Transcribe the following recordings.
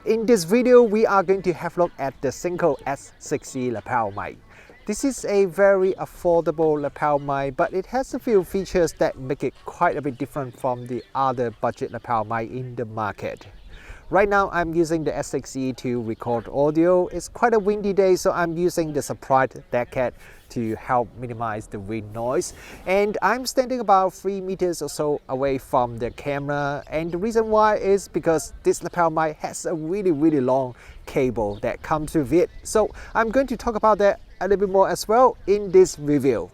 In this video, we are going to have a look at the Synco S6E lapel mic. This is a very affordable lapel mic, but it has a few features that make it quite a bit different from the other budget lapel mic in the market. Right now, I'm using the S6E to record audio. It's quite a windy day, so I'm using the upright deckhead to help minimize the wind noise. And I'm standing about 3 meters or so away from the camera. And the reason why is because this lapel mic has a really long cable that comes with it. So I'm going to talk about that a little bit more as well in this review.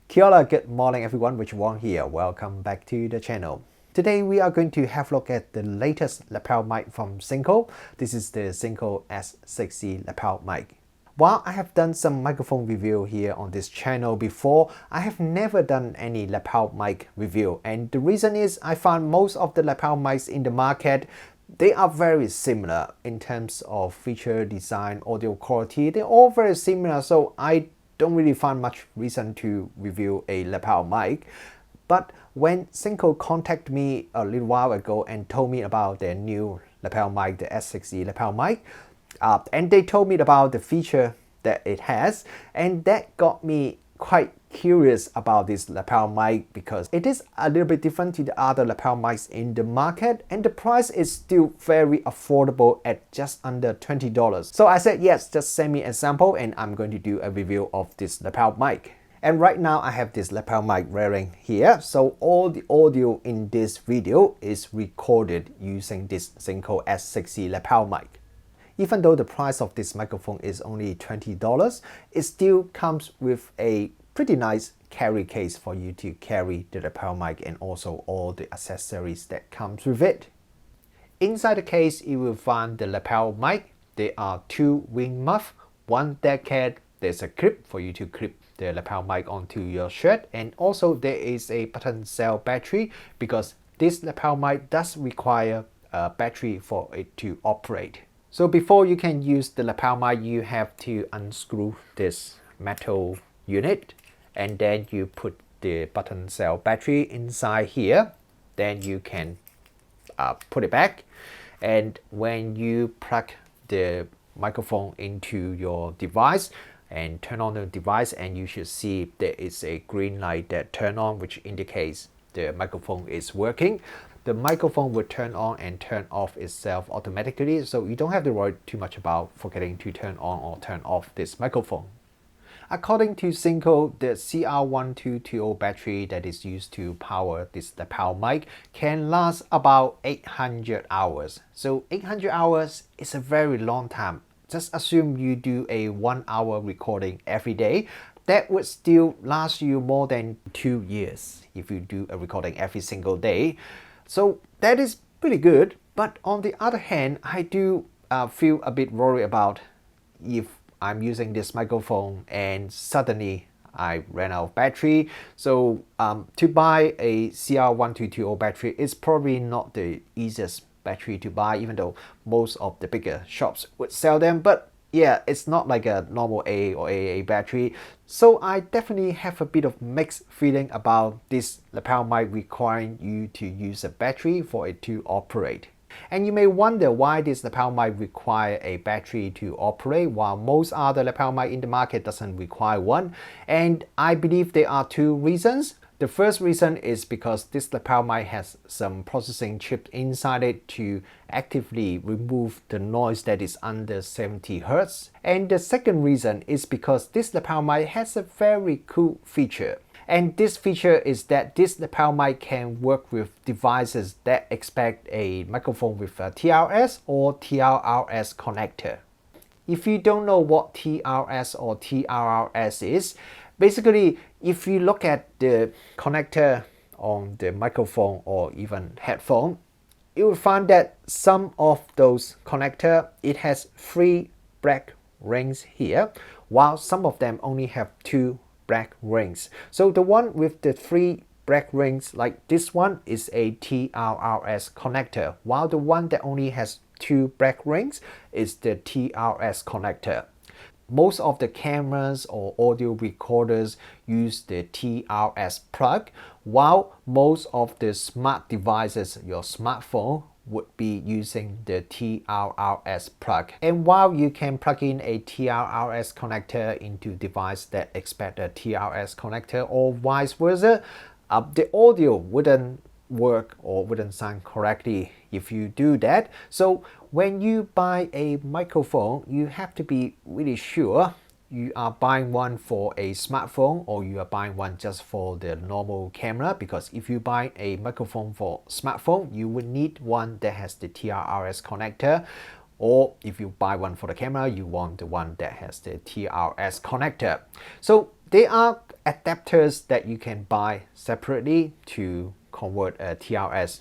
Kia ora, good morning everyone, Rich Wong here. Welcome back to the channel. Today we are going to have a look at the latest lapel mic from Synco. This is the Synco S6E lapel mic. While I have done some microphone review here on this channel before, I have never done any lapel mic review, and the reason is I found most of the lapel mics in the market, they are very similar in terms of feature, design, audio quality. They're all very similar, so I don't really find much reason to review a lapel mic. But when Synco contacted me a little while ago and told me about their new lapel mic, the S6E lapel mic, and they told me about the feature that it has, and that got me quite curious about this lapel mic because it is a little bit different to the other lapel mics in the market, and the price is still very affordable at just under $20. So I said yes, just send me a sample and I'm going to do a review of this lapel mic. And right now I have this lapel mic wearing here, so all the audio in this video is recorded using this Synco S6E lapel mic. Even though the price of this microphone is only $20, it still comes with a pretty nice carry case for you to carry the lapel mic and also all the accessories that comes with it. Inside the case, you will find the lapel mic. There are 2 wing muffs, 1 deckhead. There's a clip for you to clip the lapel mic onto your shirt, and also there is a button cell battery because this lapel mic does require a battery for it to operate. So before you can use the lapel mic, you have to unscrew this metal unit, and then you put the button cell battery inside here. Then you can put it back, and when you plug the microphone into your device and turn on the device, and you should see there is a green light that turn on, which indicates the microphone is working. The microphone will turn on and turn off itself automatically, so you don't have to worry too much about forgetting to turn on or turn off this microphone. According to Synco, the CR1220 battery that is used to power this lapel mic can last about 800 hours. So 800 hours is a very long time. Just assume you do a 1-hour recording every day. That would still last you more than 2 years if you do a recording every single day. So that is pretty good. But on the other hand, I do feel a bit worried about if I'm using this microphone and suddenly I ran out of battery. So to buy a CR1220 battery is probably not the easiest battery to buy, even though most of the bigger shops would sell them. But yeah, it's not like a normal A or AA battery. So I definitely have a bit of mixed feeling about this lapel mic requiring you to use a battery for it to operate. And you may wonder why this lapel mic require a battery to operate while most other lapel mic in the market doesn't require one. And I believe there are 2 reasons. The first reason is because this lapel mic has some processing chip inside it to actively remove the noise that is under 70 Hz. And the second reason is because this lapel mic has a very cool feature. And this feature is that this lapel mic can work with devices that expect a microphone with a TRS or TRRS connector. If you don't know what TRS or TRRS is, basically if you look at the connector on the microphone or even headphone, you will find that some of those connector, it has 3 black rings here, while some of them only have 2 black rings. So the one with the 3 black rings, like this one, is a TRRS connector, while the one that only has 2 black rings is the TRS connector. most of the cameras or audio recorders use the TRS plug, while most of the smart devices, your smartphone, would be using the TRRS plug. And while you can plug in a TRRS connector into device that expect a TRS connector or vice versa, the audio wouldn't work or wouldn't sound correctly if you do that. So when you buy a microphone, you have to be really sure you are buying one for a smartphone or you are buying one just for the normal camera, because if you buy a microphone for smartphone, you would need one that has the TRRS connector, or if you buy one for the camera, you want the one that has the TRS connector. So there are adapters that you can buy separately to convert a TRS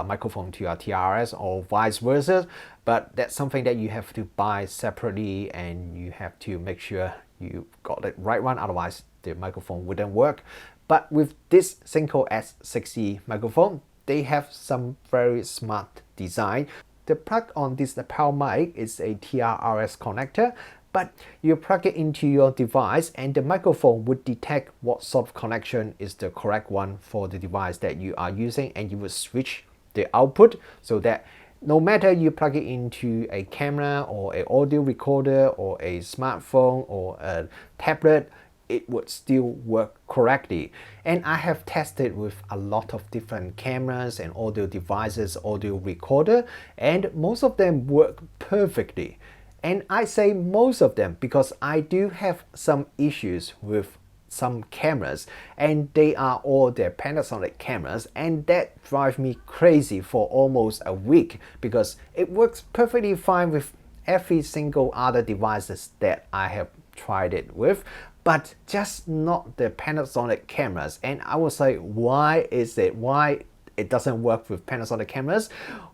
microphone to a TRS or vice versa, but that's something that you have to buy separately and you have to make sure you got the right one, otherwise the microphone wouldn't work. But with this Synco S6E microphone, they have some very smart design. The plug on this lapel mic is a TRRS connector, but you plug it into your device and the microphone would detect what sort of connection is the correct one for the device that you are using, and you will switch the output so that no matter you plug it into a camera or an audio recorder or a smartphone or a tablet, it would still work correctly. And I have tested with a lot of different cameras and audio devices, audio recorder, and most of them work perfectly. And I say most of them because I do have some issues with some cameras, and they are all the Panasonic cameras, and that drives me crazy for almost a week because it works perfectly fine with every single other devices that I have tried it with, but just not the Panasonic cameras. And I was like, why it doesn't work with Panasonic cameras?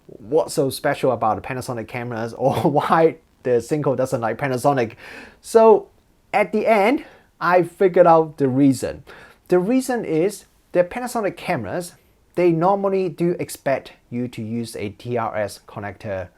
What's so special about the Panasonic cameras, or why the Synco doesn't like Panasonic? So at the end, I figured out the reason. The reason is the Panasonic cameras, they normally do expect you to use a TRS connector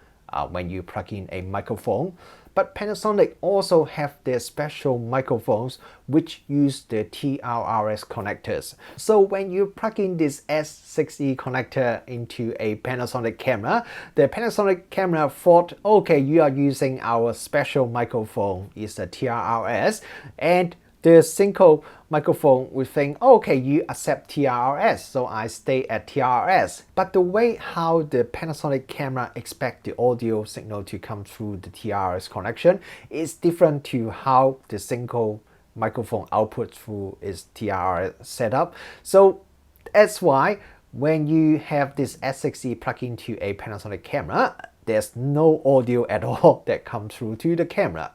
when you plug in a microphone. But Panasonic also have their special microphones which use the TRRS connectors. So when you plug in this S6E connector into a Panasonic camera, the Panasonic camera thought, okay, you are using our special microphone, is the TRRS, and the Synco microphone will think, okay, you accept TRRS, so I stay at TRRS. But the way how the Panasonic camera expect the audio signal to come through the TRRS connection is different to how the Synco microphone output through its TRRS setup. So that's why when you have this S6E plug into a Panasonic camera, there's no audio at all that comes through to the camera.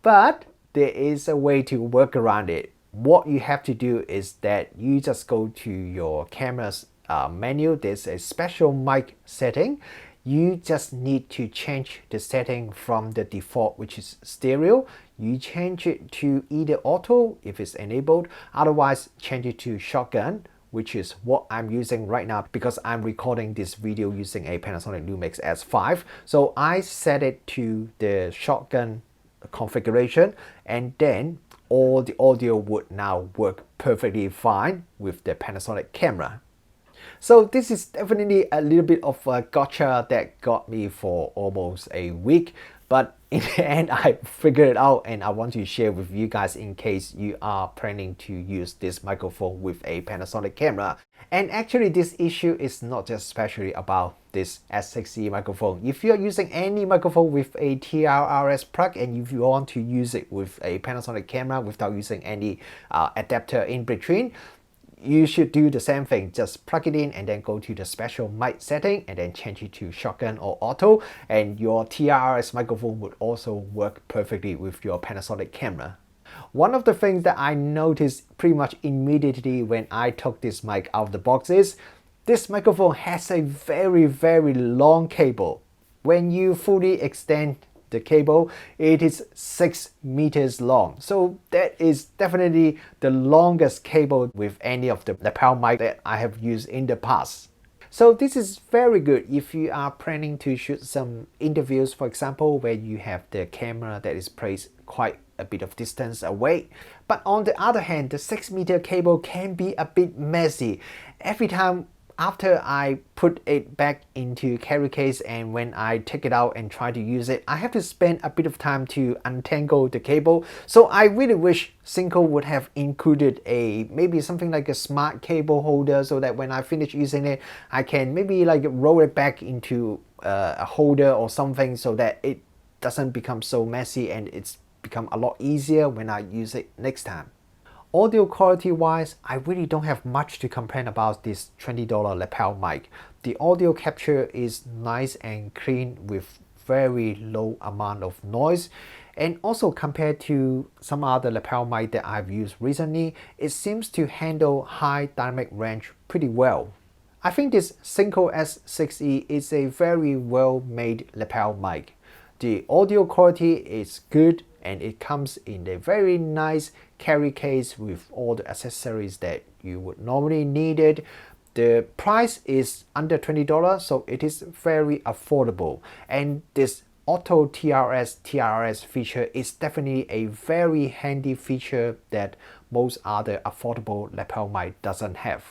But there is a way to work around it. What you have to do is that you just go to your camera's menu. There's a special mic setting. You just need to change the setting from the default, which is stereo. You change it to either auto if it's enabled, otherwise change it to shotgun, which is what I'm using right now because I'm recording this video using a Panasonic Lumix S5. So I set it to the shotgun configuration, and then all the audio would now work perfectly fine with the Panasonic camera. So this is definitely a little bit of a gotcha that got me for almost a week, but in the end I figured it out, and I want to share with you guys in case you are planning to use this microphone with a Panasonic camera. And actually this issue is not just especially about this S6E microphone. If you are using any microphone with a TRRS plug and if you want to use it with a Panasonic camera without using any adapter in between, you should do the same thing. Just plug it in and then go to the special mic setting and then change it to shotgun or auto, and your TRRS microphone would also work perfectly with your Panasonic camera. One of the things that I noticed pretty much immediately when I took this mic out of the box is this microphone has a very long cable. When you fully extend the cable, it is 6 meters long. So that is definitely the longest cable with any of the lapel mic that I have used in the past. So this is very good if you are planning to shoot some interviews, for example, where you have the camera that is placed quite a bit of distance away. But on the other hand, the 6-meter cable can be a bit messy. Every time after I put it back into carry case and when I take it out and try to use it, I have to spend a bit of time to untangle the cable. So I really wish Synco would have included maybe something like a smart cable holder, so that when I finish using it, I can maybe like roll it back into a holder or something, so that it doesn't become so messy and it's become a lot easier when I use it next time. Audio quality wise, I really don't have much to complain about this $20 lapel mic. The audio capture is nice and clean with very low amount of noise. And also compared to some other lapel mic that I've used recently, it seems to handle high dynamic range pretty well. I think this Synco S6E is a very well made lapel mic. The audio quality is good and it comes in a very nice carry case with all the accessories that you would normally need it. The price is under $20, so it is very affordable. And this auto TRS feature is definitely a very handy feature that most other affordable lapel mic doesn't have.